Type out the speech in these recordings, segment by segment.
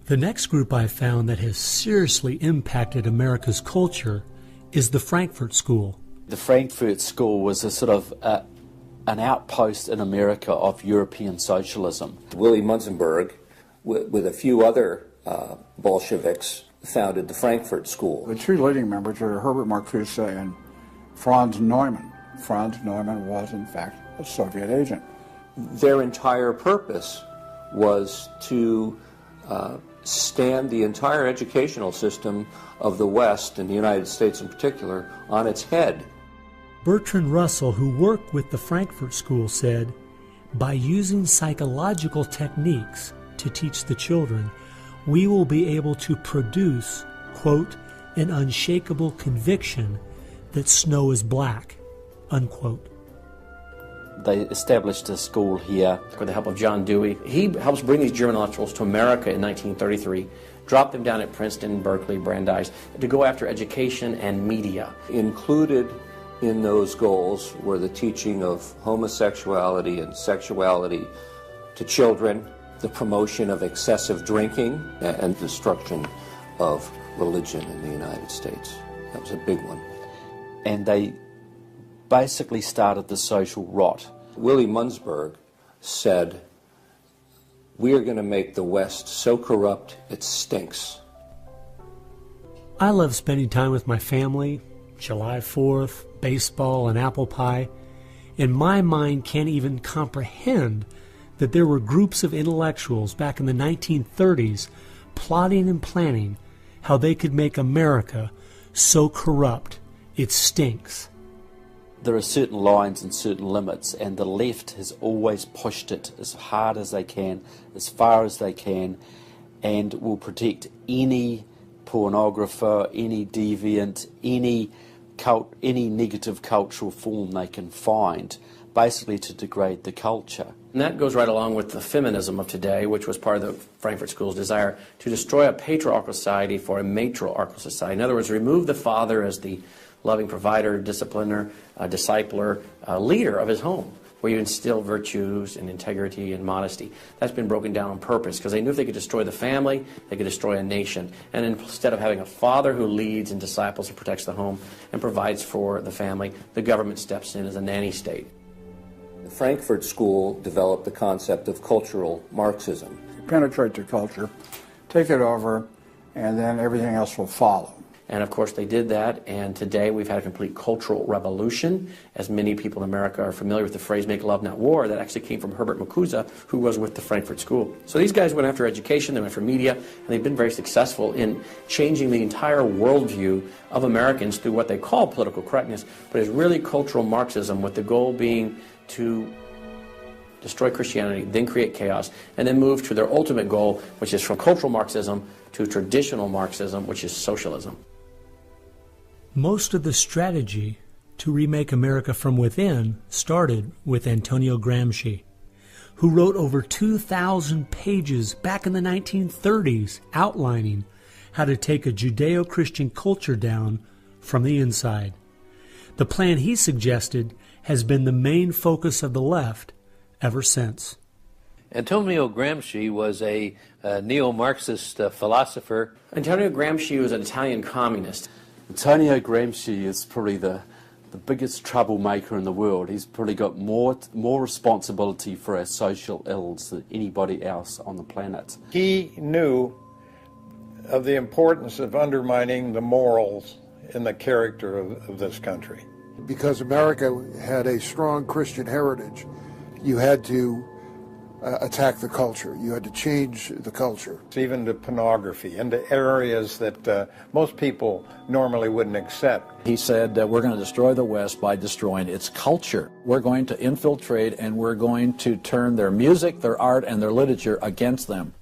The next group I found that has seriously impacted America's culture is the Frankfurt School. The Frankfurt School was a sort of an outpost in America of European socialism. Willy Munzenberg, with a few other Bolsheviks, founded the Frankfurt School. The two leading members are Herbert Marcuse and Franz Neumann. Franz Neumann was, in fact, a Soviet agent. Their entire purpose was to stand the entire educational system of the West, and the United States in particular, on its head. Bertrand Russell, who worked with the Frankfurt School, said, "By using psychological techniques to teach the children, we will be able to produce, quote, an unshakable conviction that snow is black," unquote. They established a school here. With the help of John Dewey, he helps bring these German intellectuals to America in 1933, drop them down at Princeton, Berkeley, Brandeis, to go after education and media. Included in those goals were the teaching of homosexuality and sexuality to children, the promotion of excessive drinking, and destruction of religion in the United States. That was a big one. And they basically started the social rot. Willy Munzenberg said, "We are going to make the West so corrupt it stinks." I love spending time with my family, July 4th, baseball, and apple pie, and my mind can't even comprehend that there were groups of intellectuals back in the 1930s plotting and planning how they could make America so corrupt it stinks. There are certain lines and certain limits, and the left has always pushed it as hard as they can, as far as they can, and will protect any pornographer, any deviant, any negative cultural form they can find, basically to degrade the culture. And that goes right along with the feminism of today, which was part of the Frankfurt School's desire to destroy a patriarchal society for a matriarchal society. In other words, remove the father as the loving provider, discipliner, discipler, leader of his home, where you instill virtues and integrity and modesty. That's been broken down on purpose because they knew if they could destroy the family, they could destroy a nation. And instead of having a father who leads and disciples and protects the home and provides for the family, the government steps in as a nanny state. The Frankfurt School developed the concept of cultural Marxism. Penetrate the culture, take it over, and then everything else will follow. And of course they did that, and today we've had a complete cultural revolution. As many people in America are familiar with the phrase "make love, not war," that actually came from Herbert Marcuse, who was with the Frankfurt School. So these guys went after education, they went for media, and they've been very successful in changing the entire worldview of Americans through what they call political correctness, but it's really cultural Marxism, with the goal being to destroy Christianity, then create chaos, and then move to their ultimate goal, which is from cultural Marxism to traditional Marxism, which is socialism. Most of the strategy to remake America from within started with Antonio Gramsci, who wrote over 2,000 pages back in the 1930s outlining how to take a Judeo-Christian culture down from the inside. The plan he suggested has been the main focus of the left ever since. Antonio Gramsci was a neo-Marxist philosopher. Antonio Gramsci was an Italian communist. Antonio Gramsci is probably the biggest troublemaker in the world. He's probably got more responsibility for our social ills than anybody else on the planet. He knew of the importance of undermining the morals and the character of this country. Because America had a strong Christian heritage, you had to attack the culture. You had to change the culture. Even to pornography, into areas that most people normally wouldn't accept. He said that we're going to destroy the West by destroying its culture. We're going to infiltrate and we're going to turn their music, their art, and their literature against them.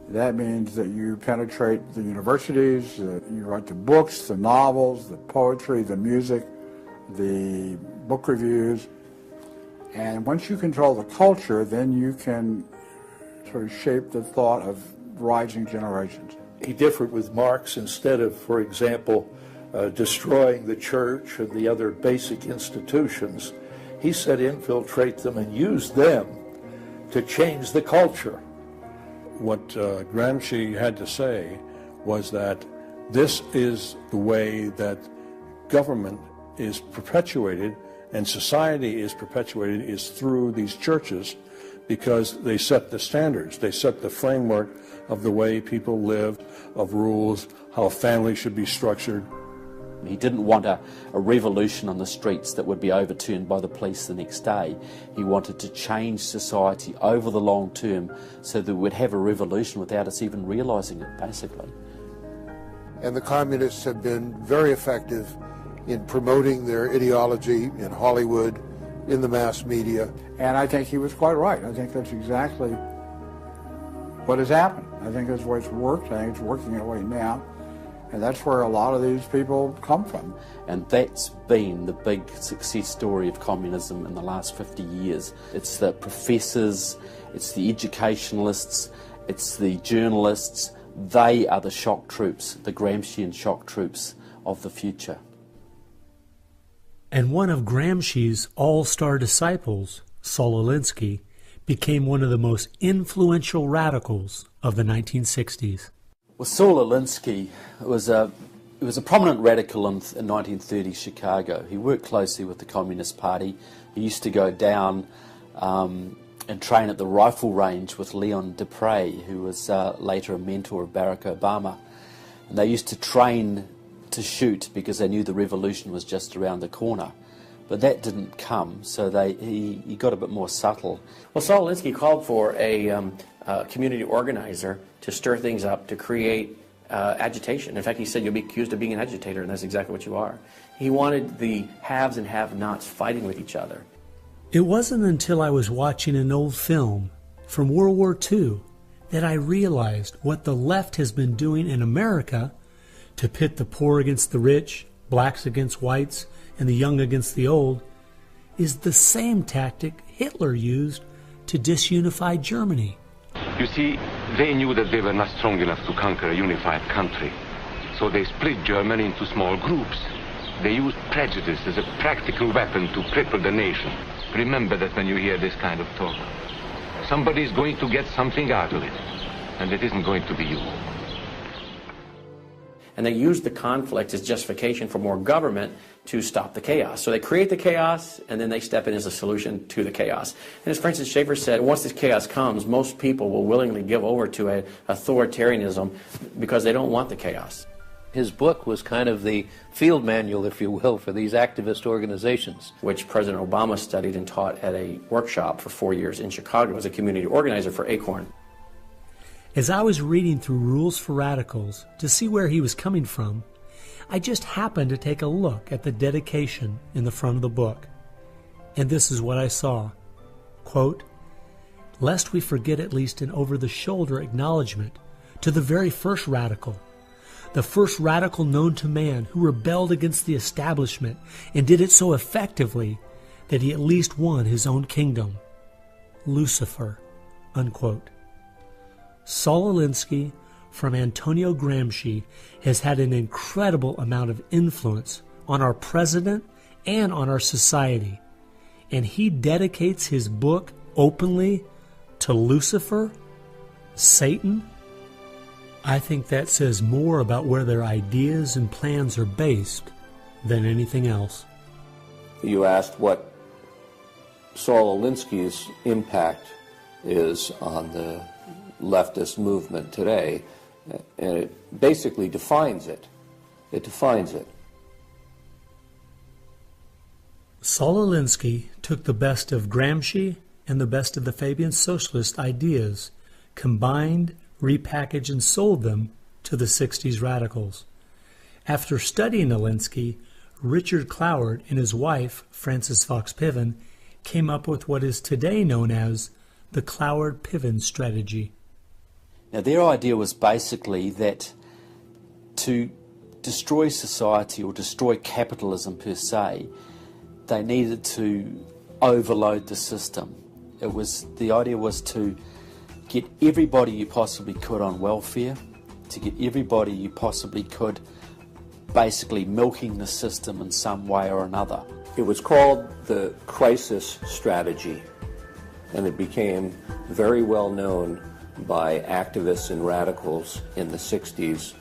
That means that you penetrate the universities, you write the books, the novels, the poetry, the music, the book reviews. And once you control the culture, then you can sort of shape the thought of rising generations. He differed with Marx. Instead of, for example, destroying the church and the other basic institutions, he said infiltrate them and use them to change the culture. what Gramsci had to say was that this is the way that government is perpetuated and society is perpetuated is through these churches, because they set the standards, they set the framework of the way people live, of rules, how a family should be structured. He didn't want a revolution on the streets that would be overturned by the police the next day. He wanted to change society over the long term so that we'd have a revolution without us even realising it, basically. And the communists have been very effective in promoting their ideology in Hollywood, in the mass media. And I think he was quite right. I think that's exactly what has happened. I think that's the way it's worked. I think it's working that way now. And that's where a lot of these people come from. And that's been the big success story of communism in the last 50 years. It's the professors, it's the educationalists, it's the journalists. They are the shock troops, the Gramscian shock troops of the future. And one of Gramsci's all-star disciples, Saul Alinsky, became one of the most influential radicals of the 1960s. Well, Saul Alinsky was a prominent radical in 1930 Chicago. He worked closely with the Communist Party. He used to go down and train at the rifle range with Leon Dupre, who was later a mentor of Barack Obama. And they used to train to shoot because they knew the revolution was just around the corner. But that didn't come, so he got a bit more subtle. Well, Saul Alinsky called for a community organizer to stir things up, to create agitation. In fact, he said, you'll be accused of being an agitator, and that's exactly what you are. He wanted the haves and have-nots fighting with each other. It wasn't until I was watching an old film from World War II that I realized what the left has been doing in America to pit the poor against the rich, blacks against whites, and the young against the old is the same tactic Hitler used to disunify Germany. You see, they knew that they were not strong enough to conquer a unified country. So they split Germany into small groups. They used prejudice as a practical weapon to cripple the nation. Remember that when you hear this kind of talk. Somebody is going to get something out of it, and it isn't going to be you. And they use the conflict as justification for more government to stop the chaos. So they create the chaos, and then they step in as a solution to the chaos. And as Francis Schaeffer said, once this chaos comes, most people will willingly give over to an authoritarianism because they don't want the chaos. His book was kind of the field manual, if you will, for these activist organizations. Which President Obama studied and taught at a workshop for 4 years in Chicago as a community organizer for ACORN. As I was reading through Rules for Radicals to see where he was coming from, I just happened to take a look at the dedication in the front of the book. And this is what I saw. Quote, "Lest we forget at least an over-the-shoulder acknowledgement to the very first radical, the first radical known to man who rebelled against the establishment and did it so effectively that he at least won his own kingdom, Lucifer." Unquote. Saul Alinsky from Antonio Gramsci has had an incredible amount of influence on our president and on our society, and he dedicates his book openly to Lucifer, Satan. I think that says more about where their ideas and plans are based than anything else. You asked what Saul Alinsky's impact is on the leftist movement today, and it basically defines it. It defines it. Saul Alinsky took the best of Gramsci and the best of the Fabian socialist ideas, combined, repackaged, and sold them to the 60s radicals. After studying Alinsky, Richard Cloward and his wife, Frances Fox Piven, came up with what is today known as the Cloward-Piven strategy. Now, their idea was basically that to destroy society or destroy capitalism per se, they needed to overload the system. The idea was to get everybody you possibly could on welfare, to get everybody you possibly could basically milking the system in some way or another. It was called the crisis strategy, and it became very well known by activists and radicals in the 60s.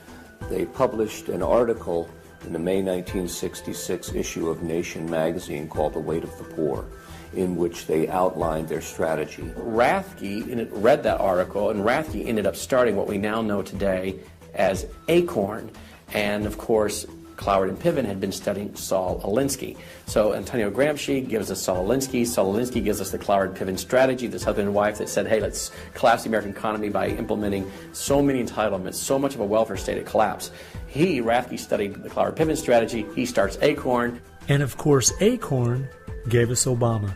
They published an article in the May 1966 issue of Nation magazine called The Weight of the Poor, in which they outlined their strategy. Rathke read that article, and Rathke ended up starting what we now know today as ACORN. And of course, Cloward and Piven had been studying Saul Alinsky. So Antonio Gramsci gives us Saul Alinsky. Saul Alinsky gives us the Cloward-Piven strategy, this husband and wife that said, hey, let's collapse the American economy by implementing so many entitlements, so much of a welfare state at collapse. Rathke studied the Cloward-Piven strategy. He starts ACORN. And of course, ACORN gave us Obama.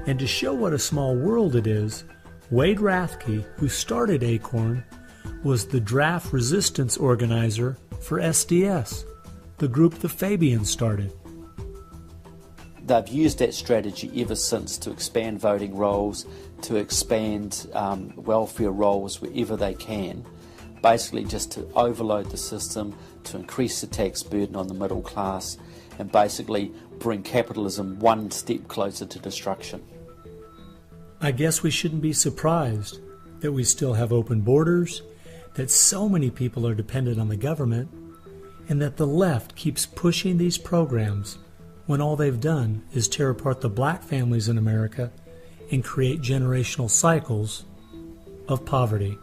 And to show what a small world it is, Wade Rathke, who started ACORN, was the draft resistance organizer for SDS, the group the Fabians started. They've used that strategy ever since to expand voting rolls, to expand welfare rolls wherever they can, basically just to overload the system, to increase the tax burden on the middle class, and basically bring capitalism one step closer to destruction. I guess we shouldn't be surprised that we still have open borders, that so many people are dependent on the government, and that the left keeps pushing these programs when all they've done is tear apart the black families in America and create generational cycles of poverty.